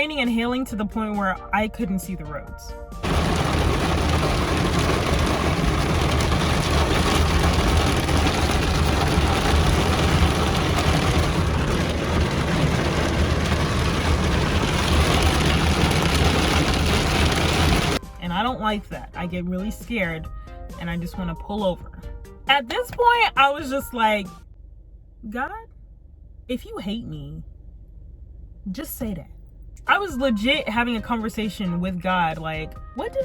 raining and hailing to the point where I couldn't see the roads. And I don't like that. I get really scared and I just want to pull over. At this point, I was just like, God, if you hate me, just say that. I was legit having a conversation with God. Like, what did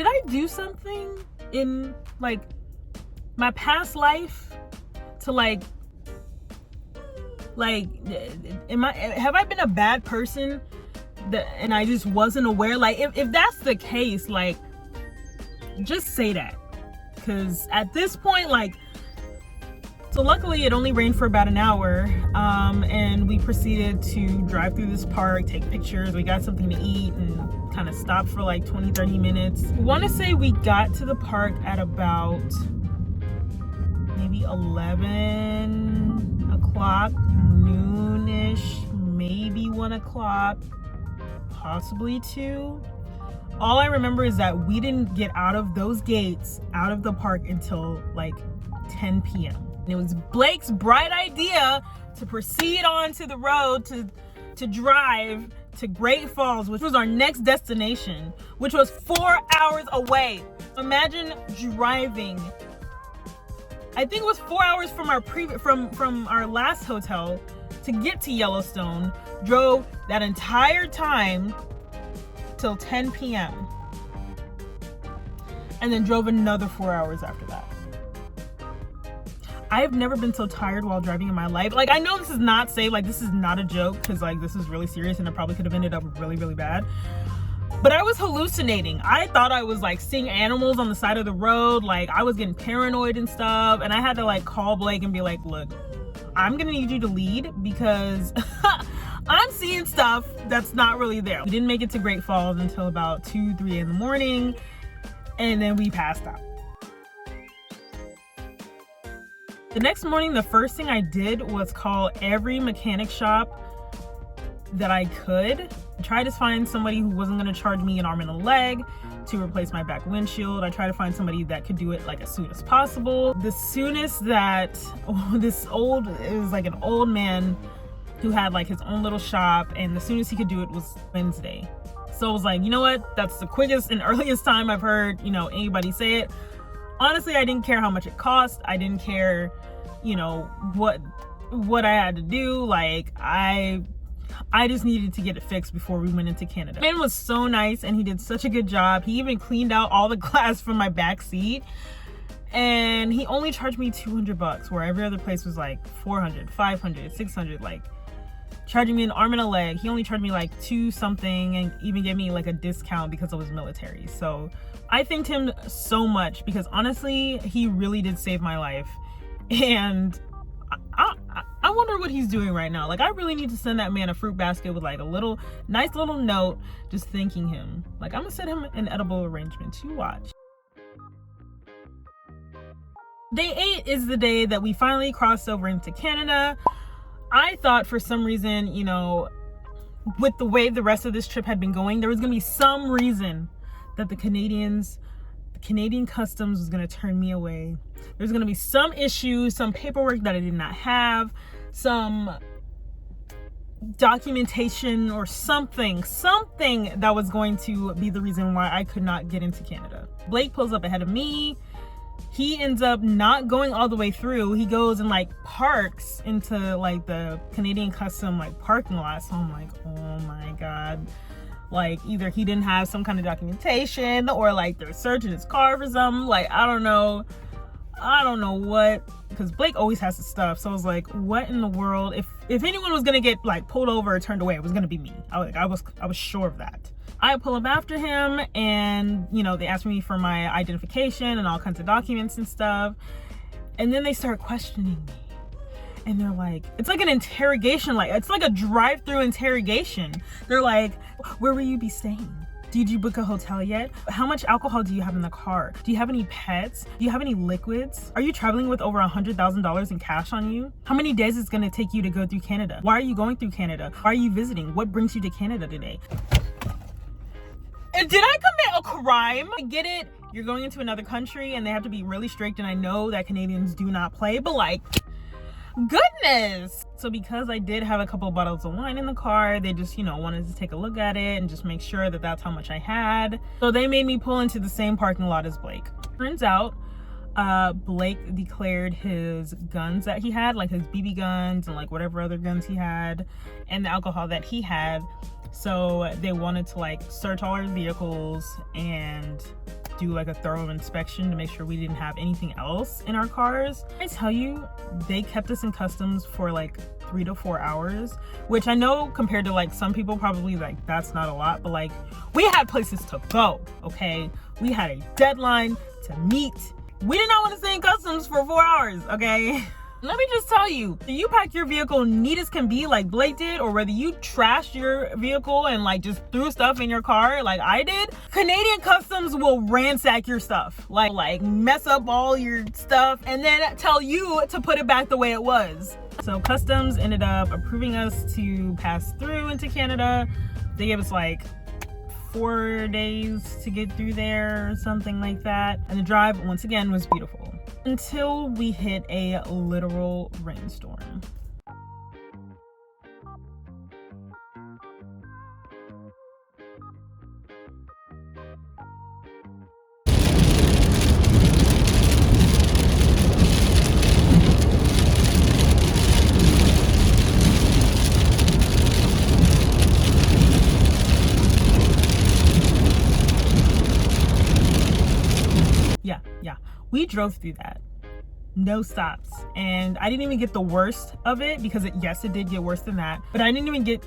I do something in like my past life to have I been a bad person and I just wasn't aware? Like, if that's the case, like, just say that. Because at this point, like, so luckily it only rained for about an hour, and we proceeded to drive through this park, take pictures. We got something to eat and kind of stopped for like 20-30 minutes. I want to say we got to the park at about maybe 11 o'clock, noonish, maybe 1 o'clock, possibly 2. All I remember is that we didn't get out of those gates, out of the park, until like 10 p.m. And it was Blake's bright idea to proceed on to the road to drive to Great Falls, which was our next destination, which was 4 hours away. Imagine driving. I think it was 4 hours from our from our last hotel to get to Yellowstone. Drove that entire time till 10 p.m. and then drove another 4 hours after that. I've never been so tired while driving in my life. Like, I know this is not safe, like this is not a joke, because like this is really serious and it probably could have ended up really, really bad. But I was hallucinating. I thought I was like seeing animals on the side of the road. Like, I was getting paranoid and stuff, and I had to like call Blake and be like, look, I'm gonna need you to lead because I'm seeing stuff that's not really there. We didn't make it to Great Falls until about 2-3 in the morning, and then we passed out. The next morning, the first thing I did was call every mechanic shop that I could. Try to find somebody who wasn't gonna charge me an arm and a leg to replace my back windshield. I tried to find somebody that could do it like as soon as possible. The soonest that it was like an old man who had like his own little shop, and the soonest he could do it was Wednesday. So I was like, you know what? That's the quickest and earliest time I've heard, anybody say it. Honestly, I didn't care how much it cost. I didn't care, what I had to do. Like, I just needed to get it fixed before we went into Canada. The man was so nice and he did such a good job. He even cleaned out all the glass from my back seat. And he only charged me $200, where every other place was like $400, $500, $600, like charging me an arm and a leg. He only charged me like $2 something and even gave me like a discount because I was military. So I thanked him so much, because honestly, he really did save my life. And I wonder what he's doing right now. Like, I really need to send that man a fruit basket with like a nice little note just thanking him. Like, I'm gonna send him an edible arrangement to watch. Day 8 is the day that we finally crossed over into Canada. I thought for some reason, with the way the rest of this trip had been going, there was gonna be some reason that the Canadian customs was gonna turn me away. There's gonna be some issue, some paperwork that I did not have, some documentation or something that was going to be the reason why I could not get into Canada. Blake pulls up ahead of me. He ends up not going all the way through. He goes and like parks into like the Canadian custom like parking lot. So I'm like, oh my God. Like, either he didn't have some kind of documentation, or like they're searching his car for something. Like, I don't know what, because Blake always has the stuff. So I was like, what in the world? If anyone was gonna get like pulled over or turned away, it was gonna be me. I was sure of that. I pull up after him, and they asked me for my identification and all kinds of documents and stuff, and then they start questioning me. And they're like, it's like an interrogation, like it's like a drive-through interrogation. They're like, where will you be staying? Did you book a hotel yet? How much alcohol do you have in the car? Do you have any pets? Do you have any liquids? Are you traveling with over $100,000 in cash on you? How many days is it gonna take you to go through Canada? Why are you going through Canada? Why are you visiting? What brings you to Canada today? And did I commit a crime? I get it, you're going into another country and they have to be really strict, and I know that Canadians do not play, but like, goodness. So because I did have a couple of bottles of wine in the car, they just, you know, wanted to take a look at it and just make sure that that's how much I had. So they made me pull into the same parking lot as Blake. Turns out Blake declared his guns that he had, like his BB guns and like whatever other guns he had, and the alcohol that he had. So they wanted to like search all our vehicles and do like a thorough inspection to make sure we didn't have anything else in our cars. I tell you, they kept us in customs for like 3 to 4 hours, which I know compared to like some people probably like that's not a lot, but like we had places to go, okay? We had a deadline to meet. We did not want to stay in customs for 4 hours, okay? Let me just tell you, whether you pack your vehicle neat as can be like Blake did, or whether you trashed your vehicle and like just threw stuff in your car like I did, Canadian customs will ransack your stuff, like mess up all your stuff and then tell you to put it back the way it was. So customs ended up approving us to pass through into Canada. They gave us like 4 days to get through there or something like that, and the drive once again was beautiful until we hit a literal rainstorm. Yeah, we drove through that, no stops, and I didn't even get the worst of it because yes, it did get worse than that, but I didn't even get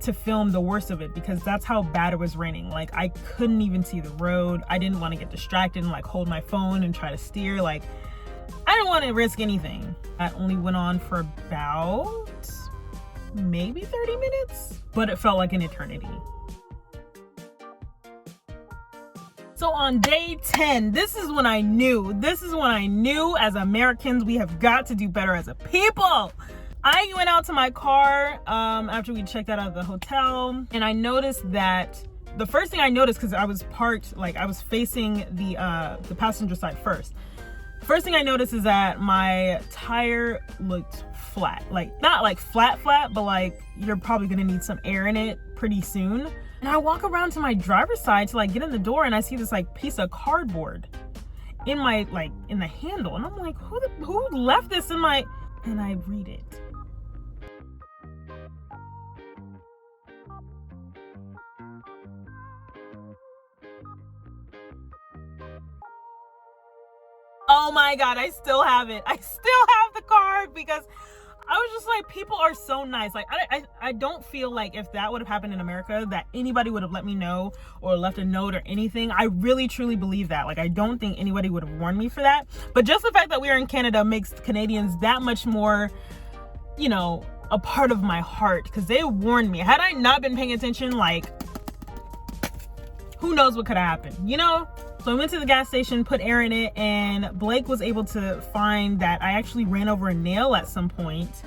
to film the worst of it because that's how bad it was raining. Like I couldn't even see the road. I didn't want to get distracted and like hold my phone and try to steer. Like I didn't want to risk anything. That only went on for about maybe 30 minutes, but it felt like an eternity. So on day 10, this is when I knew as Americans, we have got to do better as a people. I went out to my car after we checked out of the hotel, and I noticed that the first thing I noticed, because I was parked, like I was facing the passenger side first. First thing I noticed is that my tire looked flat. Like not like flat, but like you're probably gonna need some air in it pretty soon. And I walk around to my driver's side to like get in the door, and I see this like piece of cardboard in my in the handle, and I'm like, who left this in my? And I read it. Oh my God, I still have it. I still have the card because I was just like, people are so nice. Like, I don't feel like if that would have happened in America that anybody would have let me know or left a note or anything. I really, truly believe that. Like, I don't think anybody would have warned me for that. But just the fact that we are in Canada makes Canadians that much more, you know, a part of my heart, because they warned me. Had I not been paying attention, like, who knows what could have happened, you know? So I went to the gas station, put air in it, and Blake was able to find that I actually ran over a nail at some point.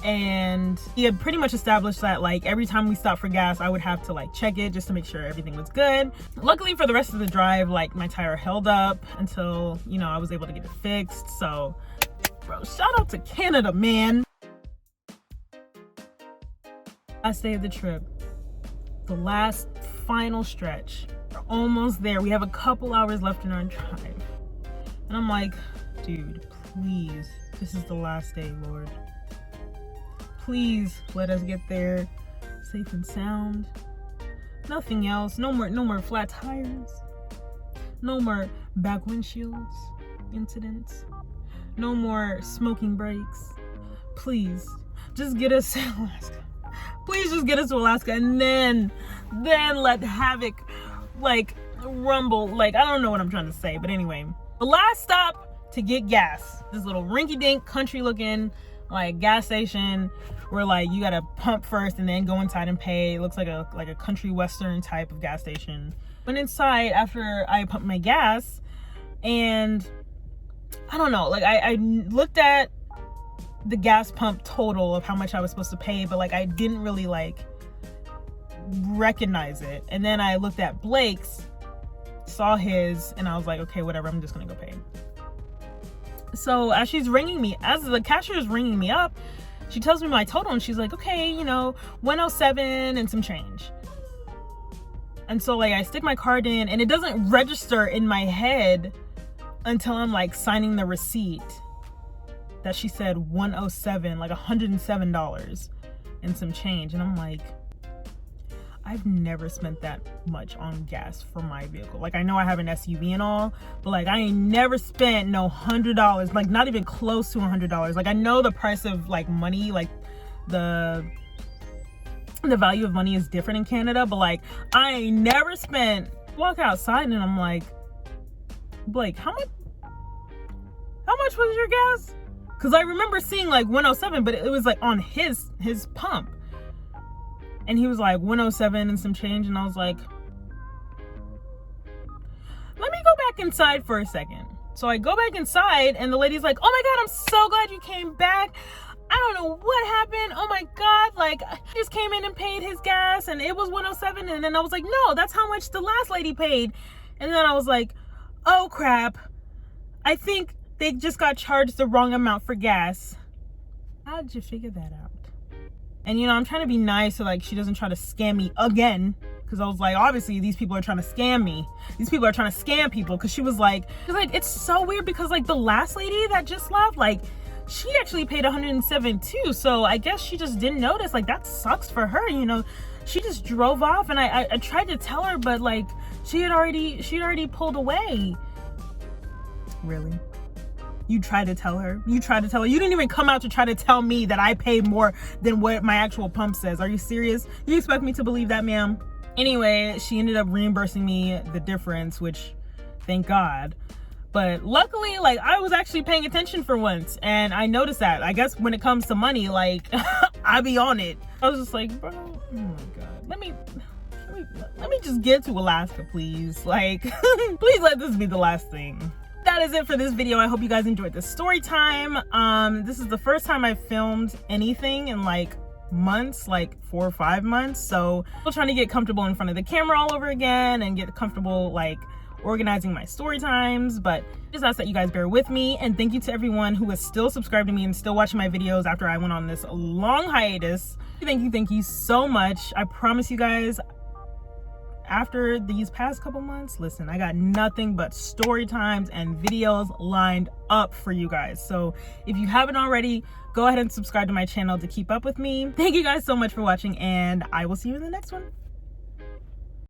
And he had pretty much established that like every time we stopped for gas, I would have to like check it just to make sure everything was good. Luckily for the rest of the drive, like my tire held up until, you know, I was able to get it fixed. So, bro, shout out to Canada, man. Last day of the trip, the last final stretch. We're almost there. We have a couple hours left in our drive. And I'm like, dude, please, this is the last day, Lord. Please let us get there safe and sound. Nothing else. No more flat tires. No more back windshields incidents. No more smoking brakes. Please, just get us to Alaska. Please just get us to Alaska, and then let havoc like rumble. Like, I don't know what I'm trying to say, but anyway, the last stop to get gas, this little rinky-dink country looking Like gas station where like you gotta pump first and then go inside and pay. It looks like a country western type of gas station. Went inside after I pumped my gas, and I don't know, like I looked at the gas pump total of how much I was supposed to pay, but like I didn't really like recognize it. And then I looked at Blake's, saw his, and I was like, okay, whatever, I'm just gonna go pay. So as the cashier is ringing me up, she tells me my total, and she's like, okay, you know, 107 and some change. And so like I stick my card in, and it doesn't register in my head until I'm like signing the receipt that she said 107, like $107 and some change. And I'm like, I've never spent that much on gas for my vehicle. Like I know I have an SUV and all, but like I ain't never spent no $100, like not even close to $100. Like I know the price of like money, like the value of money is different in Canada, but like I ain't never spent. Walk outside and I'm like, Blake, how much was your gas? Because I remember seeing like 107, but it was like on his pump. And he was like 107 and some change, and I was like, let me go back inside for a second. So I go back inside, and the lady's like, oh my God, I'm so glad you came back. I don't know what happened. Oh my God, like I just came in and paid his gas and it was 107. And then I was like, no, that's how much the last lady paid. And then I was like, oh crap, I think they just got charged the wrong amount for gas. How did you figure that out? And you know, I'm trying to be nice so like she doesn't try to scam me again, because I was like, obviously these people are trying to scam me. These people are trying to scam people. Because she was like, it's so weird because like the last lady that just left, like she actually paid 107 too. So I guess she just didn't notice. Like that sucks for her, you know. She just drove off, and I tried to tell her, but like she'd already pulled away. Really? You tried to tell her? You tried to tell her? You didn't even come out to try to tell me that I paid more than what my actual pump says. Are you serious? You expect me to believe that, ma'am? Anyway, she ended up reimbursing me the difference, which thank God. But luckily, like I was actually paying attention for once, and I noticed that. I guess when it comes to money, like I be on it. I was just like, bro, oh my God, let me just get to Alaska, please. Like, please let this be the last thing. That is it for this video. I hope you guys enjoyed the story time. This is the first time I've filmed anything in like months, like 4 or 5 months. So I'm still trying to get comfortable in front of the camera all over again and get comfortable like organizing my story times. But just ask that you guys bear with me, and thank you to everyone who is still subscribed to me and still watching my videos after I went on this long hiatus. Thank you so much. I promise you guys, after these past couple months, listen, I got nothing but story times and videos lined up for you guys. So if you haven't already, go ahead and subscribe to my channel to keep up with me. Thank you guys so much for watching, and I will see you in the next one.